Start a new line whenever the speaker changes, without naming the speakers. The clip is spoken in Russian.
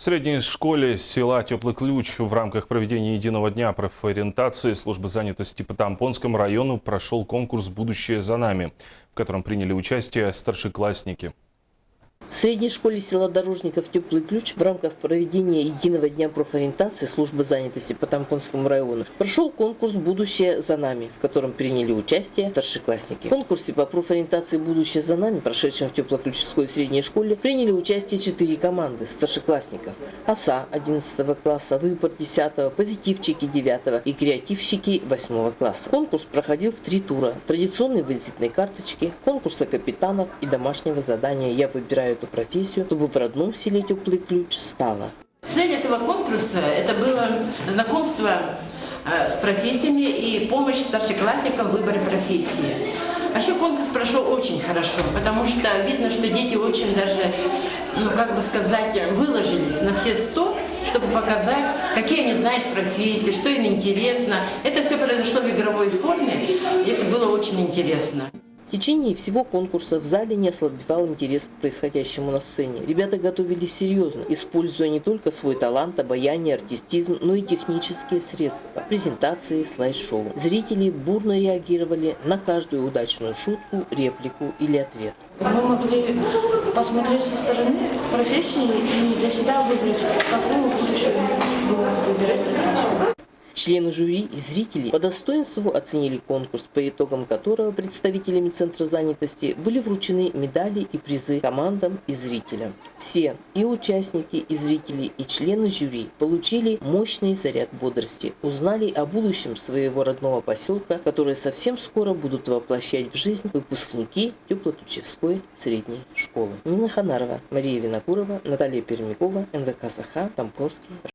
В средней школе села Теплый Ключ в рамках проведения единого дня профориентации службы занятости по Тампонскому району прошел конкурс «Будущее за нами», в котором приняли участие старшеклассники.
В средней школе села Дорожников «Теплый Ключ» в рамках проведения единого дня профориентации службы занятости по Тампонскому району прошел конкурс «Будущее за нами», в котором приняли участие старшеклассники. В конкурсе по профориентации «Будущее за нами», прошедшем в Теплоключевской средней школе, приняли участие 4 команды старшеклассников: ОСА 11 класса, Выбор 10, Позитивчики 9 и Креативщики 8 класса. Конкурс проходил в 3 тура: традиционной визитной карточки, конкурса капитанов и домашнего задания «Я выбираю эту профессию, чтобы в родном селе Теплый Ключ стало».
Цель этого конкурса – это было знакомство с профессиями и помощь старшеклассникам в выборе профессии. Вообще конкурс прошел очень хорошо, потому что видно, что дети очень даже, выложились на все 100, чтобы показать, какие они знают профессии, что им интересно. Это все произошло в игровой форме, и это было очень интересно.
В течение всего конкурса в зале не ослабевал интерес к происходящему на сцене. Ребята готовились серьезно, используя не только свой талант, обаяние, артистизм, но и технические средства, презентации, слайд-шоу. Зрители бурно реагировали на каждую удачную шутку, реплику или ответ.
Мы могли посмотреть со стороны профессии и для себя выбрать, какую будущую выбирать профессию.
Члены жюри и зрители по достоинству оценили конкурс, по итогам которого представителями Центра занятости были вручены медали и призы командам и зрителям. Все, и участники, и зрители, и члены жюри, получили мощный заряд бодрости, узнали о будущем своего родного поселка, которое совсем скоро будут воплощать в жизнь выпускники Теплоключевской средней школы. Нина Ханарова, Мария Винокурова, Наталья Пермякова, НВК «Саха», Тампонский.